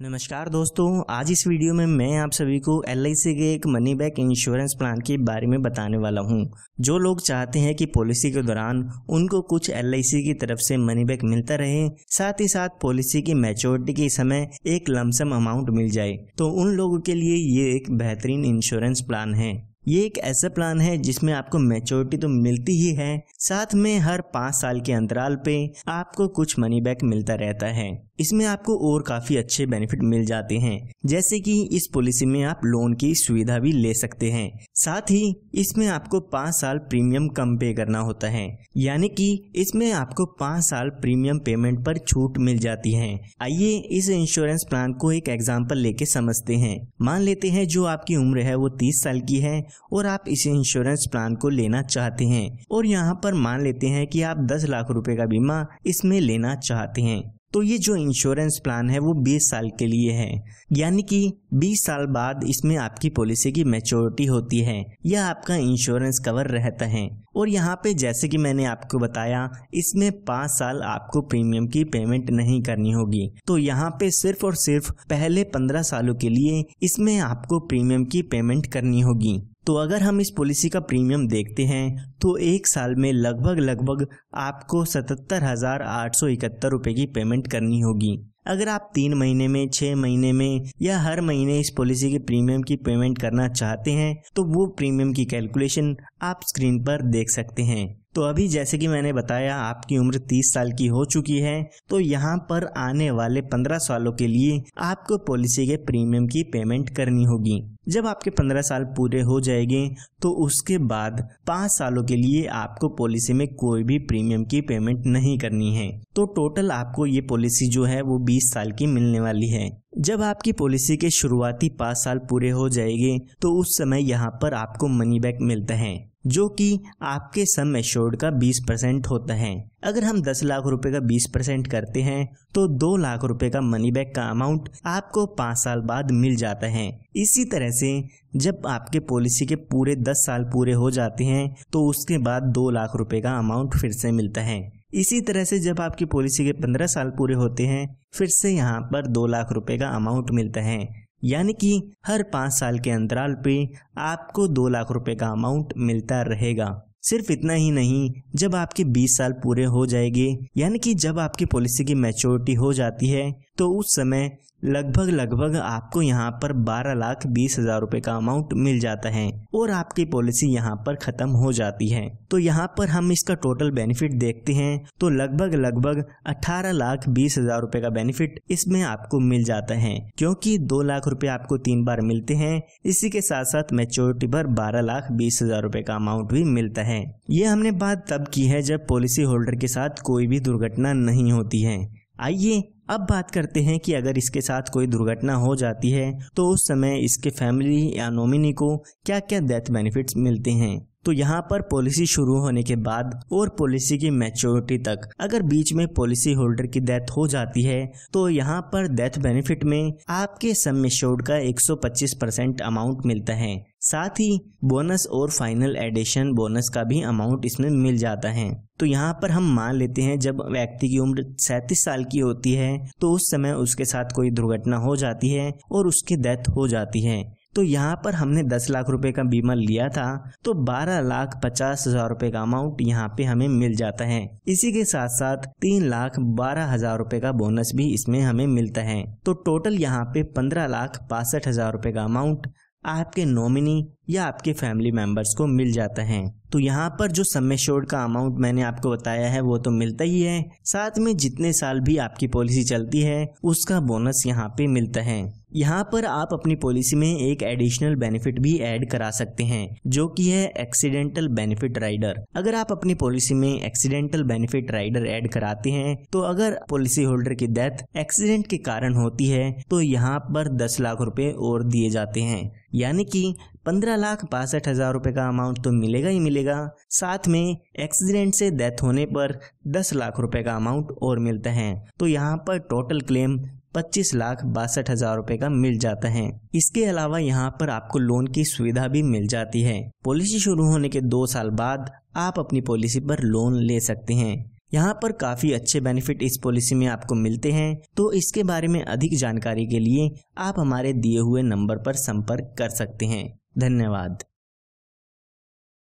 नमस्कार दोस्तों, आज इस वीडियो में मैं आप सभी को LIC के एक मनी बैक इंश्योरेंस प्लान के बारे में बताने वाला हूं। जो लोग चाहते हैं कि पॉलिसी के दौरान उनको कुछ LIC की तरफ से मनी बैक मिलता रहे, साथ ही साथ पॉलिसी की मैच्योरिटी के समय एक लमसम अमाउंट मिल जाए, तो उन लोगों के लिए ये एक बेहतरीन इंश्योरेंस प्लान है। ये एक ऐसा प्लान है जिसमें आपको मैच्योरिटी तो मिलती ही है, साथ में हर 5 साल के अंतराल पे आपको कुछ मनी बैक मिलता रहता है। इसमें आपको और काफी अच्छे बेनिफिट मिल जाते हैं, जैसे कि इस पॉलिसी में आप लोन की सुविधा भी ले सकते हैं। साथ ही इसमें आपको 5 साल प्रीमियम कम पे करना होता है, यानी कि इसमें आपको 5 साल प्रीमियम पेमेंट पर छूट मिल जाती है। आइए इस इंश्योरेंस प्लान को एक एग्जांपल लेके समझते हैं। मान लेते हैं जो आपकी उम्र है वो 30 साल की है और आप इस इंश्योरेंस प्लान को लेना चाहते हैं, और यहाँ पर मान लेते हैं कि आप 10 लाख रुपए का बीमा इसमें लेना चाहते हैं। तो ये जो इंश्योरेंस प्लान है वो 20 साल के लिए है, यानी कि 20 साल बाद इसमें आपकी पॉलिसी की मैच्योरिटी होती है या आपका इंश्योरेंस कवर रहता है। और यहाँ पे जैसे कि मैंने आपको बताया, इसमें 5 साल आपको प्रीमियम की पेमेंट नहीं करनी होगी। तो यहाँ पे सिर्फ और सिर्फ पहले 15 सालों के लिए इसमें आपको प्रीमियम की पेमेंट करनी होगी। तो अगर हम इस पॉलिसी का प्रीमियम देखते हैं तो एक साल में लगभग आपको 77,871 रुपए की पेमेंट करनी होगी। अगर आप 3 महीने में, 6 महीने में या हर महीने इस पॉलिसी के प्रीमियम की पेमेंट करना चाहते हैं तो वो प्रीमियम की कैलकुलेशन आप स्क्रीन पर देख सकते हैं। तो अभी जैसे कि मैंने बताया आपकी उम्र 30 साल की हो चुकी है, तो यहाँ पर आने वाले 15 सालों के लिए आपको पॉलिसी के प्रीमियम की पेमेंट करनी होगी। जब आपके 15 साल पूरे हो जाएंगे तो उसके बाद 5 सालों के लिए आपको पॉलिसी में कोई भी प्रीमियम की पेमेंट नहीं करनी है। तो टोटल आपको ये पॉलिसी जो है वो 20 साल की मिलने वाली है। जब आपकी पॉलिसी के शुरुआती 5 साल पूरे हो जाएंगे तो उस समय यहाँ पर आपको मनी बैक मिलता है, जो कि आपके सम एश्योर्ड का 20% होता है। अगर हम 10 लाख रुपए का 20% करते हैं तो 2 लाख रुपए का मनी बैक का अमाउंट आपको 5 साल बाद मिल जाता है। इसी तरह से जब आपके पॉलिसी के पूरे 10 साल पूरे हो जाते हैं तो उसके बाद 2 लाख रुपए का अमाउंट फिर से मिलता है। इसी तरह से जब आपकी पॉलिसी के 15 साल पूरे होते हैं फिर से यहाँ पर 2 लाख रुपए का अमाउंट मिलता है, यानी कि हर 5 साल के अंतराल पे आपको 2 लाख रुपए का अमाउंट मिलता रहेगा। सिर्फ इतना ही नहीं, जब आपके 20 साल पूरे हो जाएंगे, यानी कि जब आपकी पॉलिसी की मैच्योरिटी हो जाती है, तो उस समय लगभग आपको यहाँ पर 12,20,000 रुपए का अमाउंट मिल जाता है और आपकी पॉलिसी यहाँ पर खत्म हो जाती है। तो यहाँ पर हम इसका टोटल बेनिफिट देखते हैं तो लगभग 18,20,000 रुपए का बेनिफिट इसमें आपको मिल जाता है, क्योंकि 2 लाख रुपए आपको 3 बार मिलते हैं। इसी के साथ साथ मैच्योरिटी पर 12,20,000 रुपए का अमाउंट भी मिलता है। ये हमने बात तब की है जब पॉलिसी होल्डर के साथ कोई भी दुर्घटना नहीं होती है। आइए अब बात करते हैं कि अगर इसके साथ कोई दुर्घटना हो जाती है तो उस समय इसके फैमिली या नॉमिनी को क्या क्या डेथ बेनिफिट्स मिलते हैं। तो यहाँ पर पॉलिसी शुरू होने के बाद और पॉलिसी की मैच्योरिटी तक अगर बीच में पॉलिसी होल्डर की डेथ हो जाती है तो यहाँ पर डेथ बेनिफिट में आपके सम एश्योर्ड का 125% अमाउंट मिलता है। साथ ही बोनस और फाइनल एडिशन बोनस का भी अमाउंट इसमें मिल जाता है। तो यहाँ पर हम मान लेते हैं जब व्यक्ति की उम्र 37 साल की होती है तो उस समय उसके साथ कोई दुर्घटना हो जाती है और उसकी डेथ हो जाती है। तो यहाँ पर हमने 10 लाख रुपए का बीमा लिया था तो 12,50,000 रुपए का अमाउंट यहाँ पे हमें मिल जाता है। इसी के साथ साथ 3,12,000 रुपए का बोनस भी इसमें हमें मिलता है। तो टोटल यहाँ पे 15,62,000 रुपए का अमाउंट आपके नॉमिनी या आपके फैमिली मेंबर्स को मिल जाता है। तो यहाँ पर जो सम एश्योर्ड का अमाउंट मैंने आपको बताया है वो तो मिलता ही है, साथ में जितने साल भी आपकी पॉलिसी चलती है उसका बोनस यहाँ पे मिलता है। यहाँ पर आप अपनी पॉलिसी में एक एडिशनल बेनिफिट भी ऐड करा सकते हैं, जो कि है एक्सीडेंटल बेनिफिट राइडर। अगर आप अपनी पॉलिसी में एक्सीडेंटल बेनिफिट राइडर ऐड कराते हैं तो अगर पॉलिसी होल्डर की डेथ एक्सीडेंट के कारण होती है तो यहाँ पर 10 लाख रुपए और दिए जाते हैं, यानी कि 15,62,000 रुपए का अमाउंट तो मिलेगा ही मिलेगा, साथ में एक्सीडेंट से डेथ होने पर 10 लाख रुपए का अमाउंट और मिलता है। तो यहाँ पर टोटल क्लेम 25,62,000 रुपए का मिल जाता है। इसके अलावा यहाँ पर आपको लोन की सुविधा भी मिल जाती है। पॉलिसी शुरू होने के 2 साल बाद आप अपनी पॉलिसी पर लोन ले सकते हैं। यहाँ पर काफ़ी अच्छे बेनिफिट इस पॉलिसी में आपको मिलते हैं। तो इसके बारे में अधिक जानकारी के लिए आप हमारे दिए हुए नंबर पर संपर्क कर सकते हैं। धन्यवाद।